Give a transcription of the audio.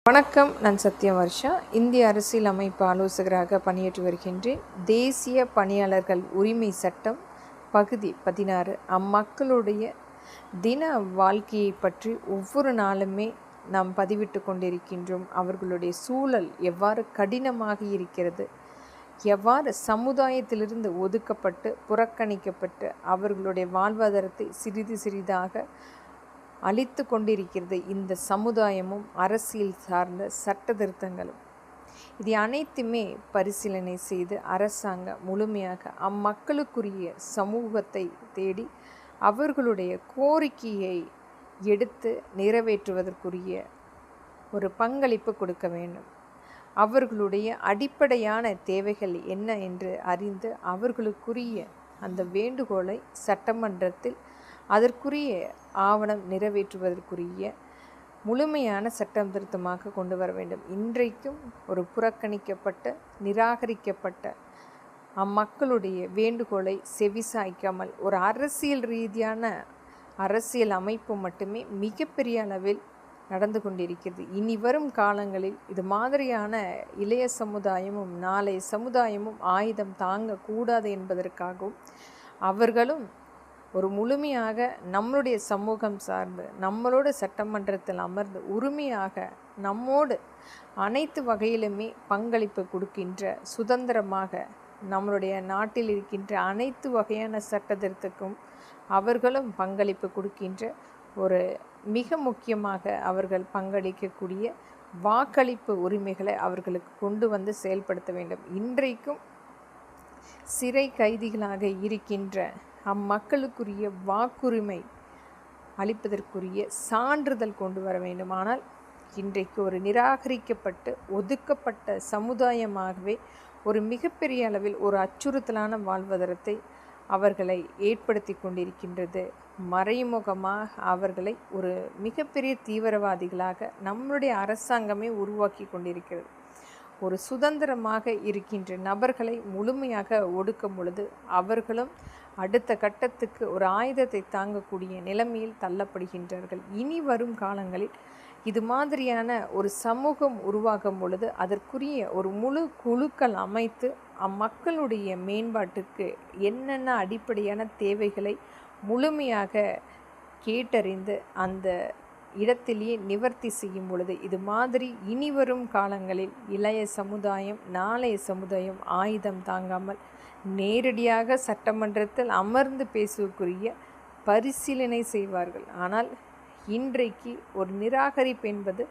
வணக்கம். நான் சத்யம் வர்ஷா. இந்திய அரசியல் அமைப்பு ஆலோசகராக பணியாற்றி வருகின்றேன். தேசிய பணியாளர்கள் உரிமை சட்டம் பகுதி 16 அம்மக்களுடைய தின வாழ்க்கையை பற்றி ஒவ்வொரு நாளுமே நாம் பதிவிட்டு கொண்டிருக்கின்றோம். அவர்களுடைய சூழல் எவ்வாறு கடினமாக இருக்கிறது, எவ்வாறு சமுதாயத்திலிருந்து ஒதுக்கப்பட்டு புறக்கணிக்கப்பட்டு அவர்களுடைய வாழ்வாதாரத்தை சிறிது சிறிதாக அழித்து கொண்டிருக்கிறது இந்த சமுதாயமும் அரசியல் சார்ந்த சட்ட திருத்தங்களும். இது அனைத்துமே பரிசீலனை செய்து அரசாங்கம் முழுமையாக அம்மக்களுக்குரிய சமூகத்தை தேடி அவர்களுடைய கோரிக்கையை எடுத்து நிறைவேற்றுவதற்குரிய ஒரு பங்களிப்பு கொடுக்க வேண்டும். அவர்களுடைய அடிப்படையான தேவைகள் என்ன என்று அறிந்து அவர்களுக்குரிய அந்த வேண்டுகோளை சட்டமன்றத்தில் அதற்குரிய ஆவணம் நிறைவேற்றுவதற்குரிய முழுமையான சட்டம் திருத்தமாக கொண்டு வர வேண்டும். இன்றைக்கும் ஒரு புறக்கணிக்கப்பட்ட நிராகரிக்கப்பட்ட அம்மக்களுடைய வேண்டுகோளை செவிசாய்க்காமல் ஒரு அரசியல் ரீதியான அரசியல் அமைப்பு மட்டுமே மிகப்பெரிய அளவில் நடந்து கொண்டிருக்கிறது. இனி வரும் காலங்களில் இது மாதிரியான இளைய சமுதாயமும் நாளைய சமுதாயமும் ஆயுதம் தாங்கக்கூடாது என்பதற்காகவும் அவர்களும் ஒரு முழுமையாக நம்மளுடைய சமூகம் சார்ந்து நம்மளோட சட்டமன்றத்தில் அமர்ந்து உரிமையாக நம்மோடு அனைத்து வகையிலுமே பங்களிப்பு கொடுக்கின்ற சுதந்திரமாக நம்மளுடைய நாட்டில் இருக்கின்ற அனைத்து வகையான சட்டத்திற்கும் அவர்களும் பங்களிப்பு கொடுக்கின்ற ஒரு மிக முக்கியமாக அவர்கள் பங்களிக்கக்கூடிய வாக்களிப்பு உரிமைகளை அவர்களுக்கு கொண்டு வந்து செயல்படுத்த வேண்டும். இன்றைக்கும் சிறை கைதிகளாக இருக்கின்ற அம்மக்களுக்குரிய வாக்குரிமை அளிப்பதற்குரிய சான்றிதழ் கொண்டு வர வேண்டும். ஆனால் இன்றைக்கு ஒரு நிராகரிக்கப்பட்டு ஒதுக்கப்பட்ட சமுதாயமாகவே ஒரு மிகப்பெரிய அளவில் ஒரு அச்சுறுத்தலான வாழ்வாதாரத்தை அவர்களை ஏற்படுத்தி கொண்டிருக்கின்றது. மறைமுகமாக அவர்களை ஒரு மிகப்பெரிய தீவிரவாதிகளாக நம்முடைய அரசாங்கமே உருவாக்கி கொண்டிருக்கிறது. ஒரு சுதந்திரமாக இருக்கின்ற நபர்களை முழுமையாக ஒடுக்கும் பொழுது அவர்களும் அடுத்த கட்டத்துக்கு ஒரு ஆயுதத்தை தாங்கக்கூடிய நிலைமையில் தள்ளப்படுகின்றார்கள். இனி வரும் காலங்களில் இது மாதிரியான ஒரு சமூகம் உருவாகும் பொழுது அதற்குரிய ஒரு முழு குழுக்கள் அமைத்து அம்மக்களுடைய மேம்பாட்டுக்கு என்னென்ன அடிப்படையான தேவைகளை முழுமையாக கேட்டறிந்து அந்த இடத்திலேயே நிவர்த்தி செய்யும் பொழுது இது மாதிரி இனி வரும் காலங்களில் இளைய சமுதாயம் நாளைய சமுதாயம் ஆயுதம் தாங்காமல் நேரடியாக சட்டமன்றத்தில் அமர்ந்து பேசுவதற்குரிய பரிசீலனை செய்வார்கள். ஆனால் இன்றைக்கு ஒரு நிராகரிப்பு என்பது